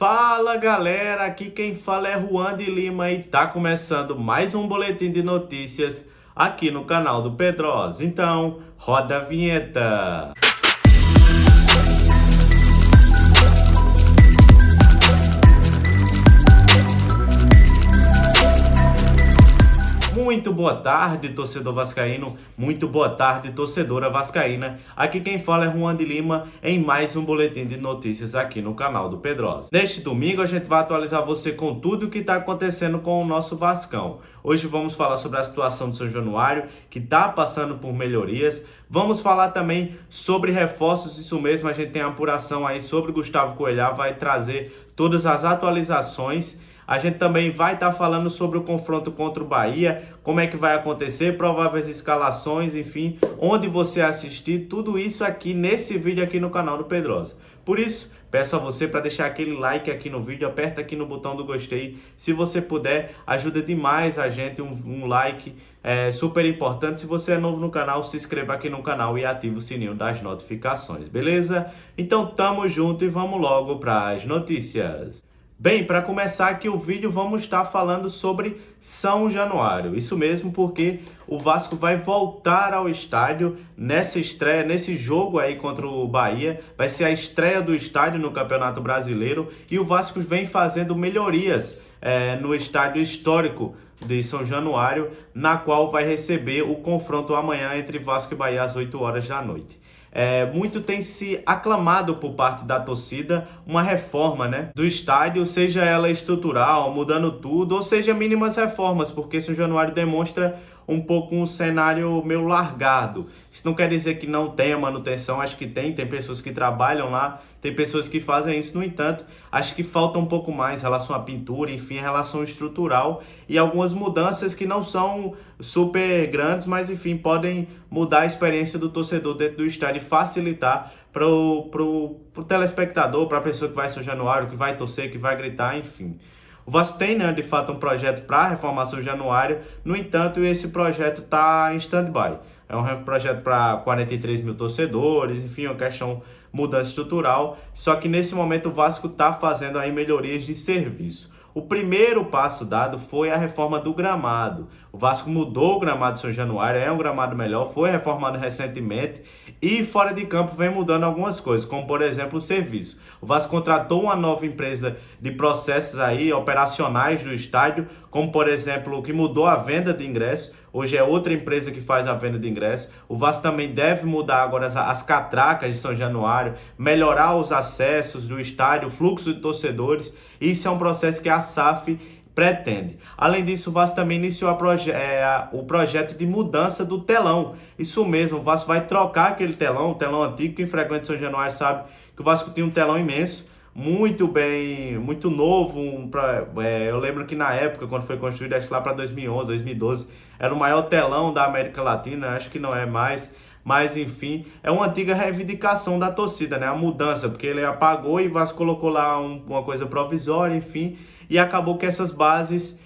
Fala galera, aqui quem fala é Juan de Lima e tá começando mais um boletim de notícias aqui no canal do Pedrosa. Então, roda a vinheta. Muito boa tarde, torcedor vascaíno, muito boa tarde, torcedora vascaína. Aqui quem fala é Juan de Lima em mais um boletim de notícias aqui no canal do Pedrosa. Neste domingo a gente vai atualizar você com tudo o que está acontecendo com o nosso Vascão. Hoje vamos falar sobre a situação do São Januário, que está passando por melhorias. Vamos falar também sobre reforços, isso mesmo, a gente tem a apuração aí sobre Gustavo Coelhá, vai trazer todas as atualizações. A gente também vai estar falando sobre o confronto contra o Bahia, como é que vai acontecer, prováveis escalações, enfim, onde você assistir, tudo isso aqui nesse vídeo aqui no canal do Pedrosa. Por isso, peço a você para deixar aquele like aqui no vídeo, aperta aqui no botão do gostei, se você puder, ajuda demais a gente, um like é super importante. Se você é novo no canal, se inscreva aqui no canal e ative o sininho das notificações, beleza? Então tamo junto e vamos logo para as notícias. Bem, para começar aqui o vídeo, vamos estar falando sobre São Januário. Isso mesmo, porque o Vasco vai voltar ao estádio nessa estreia, nesse jogo aí contra o Bahia. Vai ser a estreia do estádio no Campeonato Brasileiro e o Vasco vem fazendo melhorias no estádio histórico de São Januário, na qual vai receber o confronto amanhã entre Vasco e Bahia às 8 horas da noite. Muito tem se aclamado por parte da torcida uma reforma, do estádio, seja ela estrutural, mudando tudo, ou seja, mínimas reformas, porque São Januário demonstra um pouco um cenário meio largado. Isso não quer dizer que não tenha manutenção, acho que tem pessoas que trabalham lá, tem pessoas que fazem isso, no entanto, acho que falta um pouco mais em relação à pintura, enfim, em relação estrutural e algumas mudanças que não são super grandes, mas enfim, podem mudar a experiência do torcedor dentro do estádio e facilitar para o telespectador, para a pessoa que vai em São Januário, que vai torcer, que vai gritar, enfim. O Vasco tem, de fato, um projeto para a reformação de Januário, no entanto, esse projeto está em stand-by. É um projeto para 43 mil torcedores, enfim, uma questão mudança estrutural, só que nesse momento o Vasco está fazendo aí melhorias de serviço. O primeiro passo dado foi a reforma do gramado. O Vasco mudou o gramado de São Januário, é um gramado melhor, foi reformado recentemente e fora de campo vem mudando algumas coisas, como por exemplo o serviço. O Vasco contratou uma nova empresa de processos aí operacionais do estádio, como por exemplo que mudou a venda de ingressos. Hoje é outra empresa que faz a venda de ingressos. O Vasco também deve mudar agora as catracas de São Januário, melhorar os acessos do estádio, o fluxo de torcedores. Isso é um processo que a SAF pretende. Além disso, o Vasco também iniciou o projeto de mudança do telão. Isso mesmo, o Vasco vai trocar aquele telão, o telão antigo. Quem frequenta São Januário sabe que o Vasco tinha um telão imenso, muito bem, muito novo. Eu lembro que na época, quando foi construído, acho que lá para 2011, 2012, era o maior telão da América Latina, acho que não é mais, mas enfim, é uma antiga reivindicação da torcida, a mudança, porque ele apagou e o Vasco colocou lá uma coisa provisória, enfim, e acabou que essas bases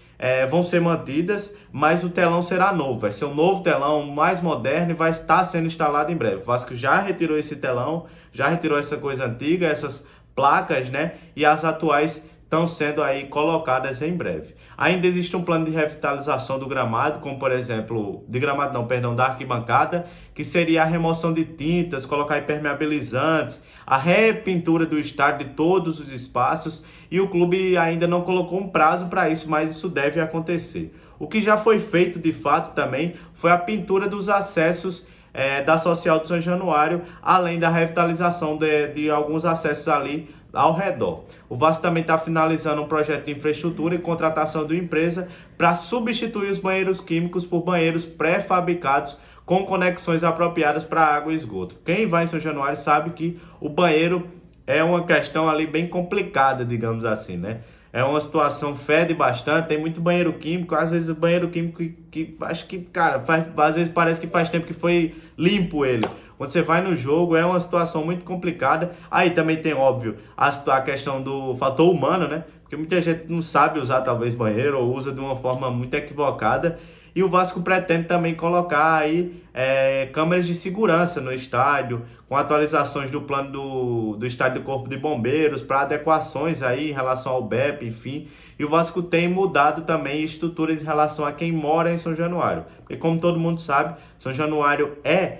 vão ser mantidas, mas o telão será novo, vai ser um novo telão mais moderno e vai estar sendo instalado em breve. O Vasco já retirou esse telão, já retirou essa coisa antiga, essas placas, e as atuais estão sendo aí colocadas em breve. Ainda existe um plano de revitalização do gramado, como por exemplo, da arquibancada, que seria a remoção de tintas, colocar impermeabilizantes, a repintura do estádio de todos os espaços, e o clube ainda não colocou um prazo para isso, mas isso deve acontecer. O que já foi feito de fato também foi a pintura dos acessos da Social de São Januário, além da revitalização de alguns acessos ali ao redor. O Vasco também está finalizando um projeto de infraestrutura e contratação de uma empresa para substituir os banheiros químicos por banheiros pré-fabricados com conexões apropriadas para água e esgoto. Quem vai em São Januário sabe que o banheiro é uma questão ali bem complicada, digamos assim, É uma situação, fede bastante, tem muito banheiro químico, às vezes o banheiro químico que acho que, cara, às vezes parece que faz tempo que foi limpo ele. Quando você vai no jogo, é uma situação muito complicada. Aí também tem, óbvio, a questão do fator humano, Porque muita gente não sabe usar talvez banheiro ou usa de uma forma muito equivocada. E o Vasco pretende também colocar aí câmeras de segurança no estádio, com atualizações do plano do estádio do Corpo de Bombeiros, para adequações aí em relação ao BEP, enfim. E o Vasco tem mudado também estruturas em relação a quem mora em São Januário. Porque como todo mundo sabe, São Januário é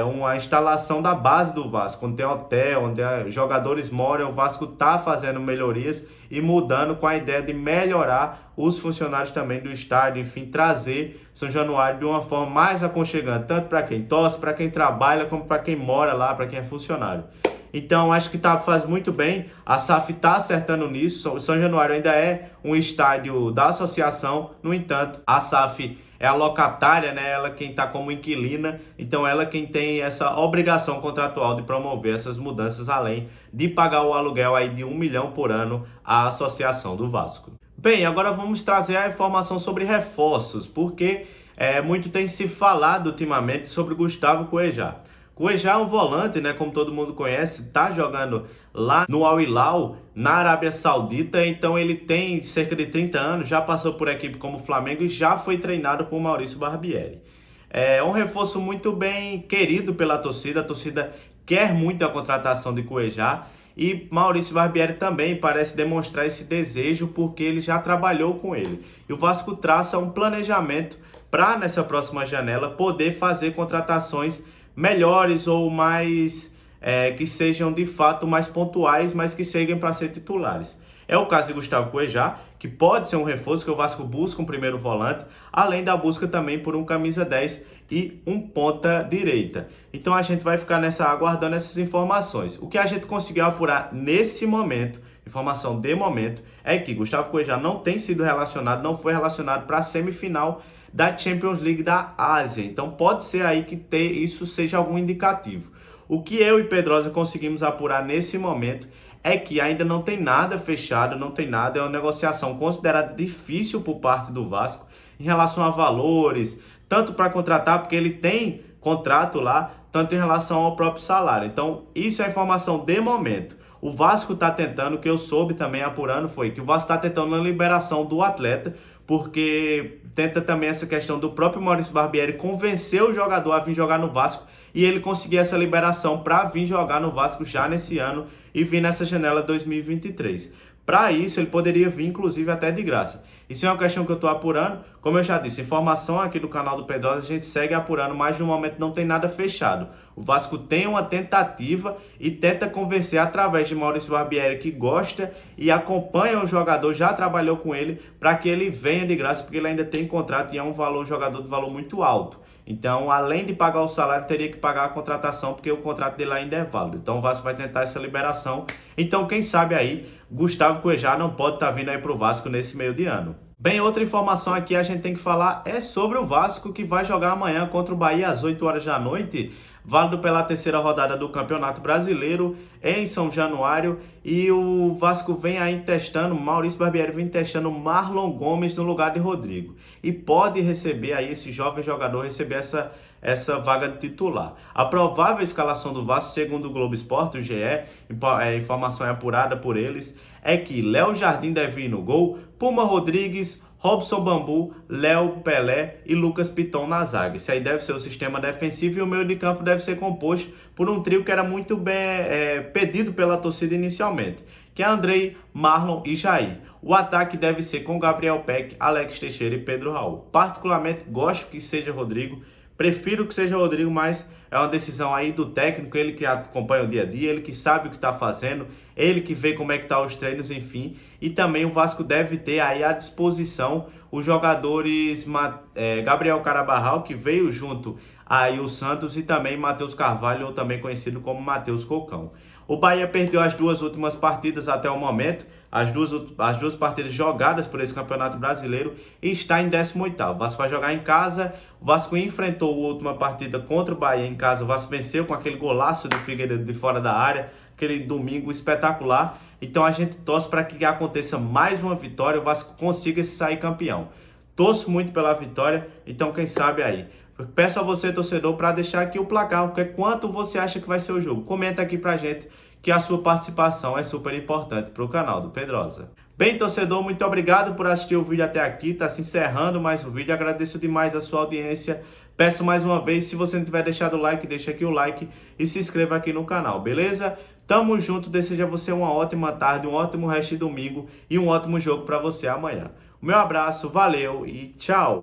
uma instalação da base do Vasco, onde tem hotel, onde jogadores moram. O Vasco está fazendo melhorias e mudando com a ideia de melhorar os funcionários também do estádio, enfim, trazer São Januário de uma forma mais aconchegante, tanto para quem torce, para quem trabalha, como para quem mora lá, para quem é funcionário. Então, acho que faz muito bem, a SAF está acertando nisso. O São Januário ainda é um estádio da associação, no entanto, a SAF é a locatária, né? Ela quem está como inquilina, então ela quem tem essa obrigação contratual de promover essas mudanças, além de pagar o aluguel aí de 1 milhão por ano à associação do Vasco. Bem, agora vamos trazer a informação sobre reforços, porque muito tem se falado ultimamente sobre Gustavo Cuejá. Cuejá é um volante, né, como todo mundo conhece, está jogando lá no Al Hilal, na Arábia Saudita, então ele tem cerca de 30 anos, já passou por equipe como Flamengo e já foi treinado por Maurício Barbieri. É um reforço muito bem querido pela a torcida quer muito a contratação de Cuejá e Maurício Barbieri também parece demonstrar esse desejo porque ele já trabalhou com ele. E o Vasco traça um planejamento para nessa próxima janela poder fazer contratações melhores ou mais que sejam de fato mais pontuais, mas que cheguem para ser titulares. É o caso de Gustavo Cuejá, que pode ser um reforço, que o Vasco busca um primeiro volante, além da busca também por um camisa 10 e um ponta direita. Então a gente vai ficar aguardando essas informações. O que a gente conseguiu apurar nesse momento, informação de momento, é que Gustavo Cuejá não tem sido relacionado, não foi relacionado para a semifinal da Champions League da Ásia. Então pode ser aí que isso seja algum indicativo. O que eu e Pedrosa conseguimos apurar nesse momento é que ainda não tem nada fechado, não tem nada, é uma negociação considerada difícil por parte do Vasco em relação a valores, tanto para contratar, porque ele tem contrato lá, tanto em relação ao próprio salário. Então isso é informação de momento. O Vasco está tentando, o que eu soube também apurando foi que o Vasco está tentando a liberação do atleta, porque tenta também essa questão do próprio Maurício Barbieri convencer o jogador a vir jogar no Vasco e ele conseguir essa liberação para vir jogar no Vasco já nesse ano e vir nessa janela 2023. Para isso, ele poderia vir, inclusive, até de graça. Isso é uma questão que eu estou apurando. Como eu já disse, informação aqui do canal do Pedrosa, a gente segue apurando, mas no momento não tem nada fechado. O Vasco tem uma tentativa e tenta convencer através de Maurício Barbieri, que gosta e acompanha o jogador, já trabalhou com ele, para que ele venha de graça, porque ele ainda tem contrato e é um jogador de valor muito alto. Então, além de pagar o salário, teria que pagar a contratação, porque o contrato dele ainda é válido. Então, o Vasco vai tentar essa liberação. Então, quem sabe aí, Gustavo Cuejá não pode estar vindo aí para o Vasco nesse meio de ano. Bem, outra informação aqui a gente tem que falar é sobre o Vasco, que vai jogar amanhã contra o Bahia às 8 horas da noite, válido pela terceira rodada do Campeonato Brasileiro em São Januário. E o Vasco vem aí testando, Maurício Barbieri vem testando Marlon Gomes no lugar de Rodrigo. E pode receber aí, esse jovem jogador, receber essa vaga de titular. A provável escalação do Vasco, segundo o Globo Esporte, o GE, informação é apurada por eles, é que Léo Jardim deve ir no gol, Puma Rodrigues, Robson Bambu, Léo Pelé e Lucas Piton na zaga. Esse aí deve ser o sistema defensivo e o meio de campo deve ser composto por um trio que era muito bem pedido pela torcida inicialmente, que é Andrei, Marlon e Jair. O ataque deve ser com Gabriel Peck, Alex Teixeira e Pedro Raul. Particularmente gosto que seja Rodrigo, prefiro que seja Rodrigo, mas é uma decisão aí do técnico, ele que acompanha o dia a dia, ele que sabe o que está fazendo, ele que vê como é que estão os treinos, enfim. E também o Vasco deve ter aí à disposição os jogadores Gabriel Carabarral, que veio junto aí o Santos, e também Matheus Carvalho, ou também conhecido como Matheus Cocão. O Bahia perdeu as duas últimas partidas até o momento, as duas partidas jogadas por esse Campeonato Brasileiro, e está em 18º. O Vasco vai jogar em casa. O Vasco enfrentou a última partida contra o Bahia em casa. O Vasco venceu com aquele golaço do Figueiredo de fora da área, aquele domingo espetacular. Então a gente torce para que aconteça mais uma vitória, o Vasco consiga sair campeão. Torço muito pela vitória, então quem sabe aí. Peço a você, torcedor, para deixar aqui o placar, quanto você acha que vai ser o jogo. Comenta aqui pra gente, que a sua participação é super importante para o canal do Pedrosa. Bem, torcedor, muito obrigado por assistir o vídeo até aqui. Está se encerrando mais um vídeo. Agradeço demais a sua audiência. Peço mais uma vez, se você não tiver deixado o like, deixa aqui o like e se inscreva aqui no canal, beleza? Tamo junto, desejo a você uma ótima tarde, um ótimo resto de domingo e um ótimo jogo para você amanhã. O meu abraço, valeu e tchau!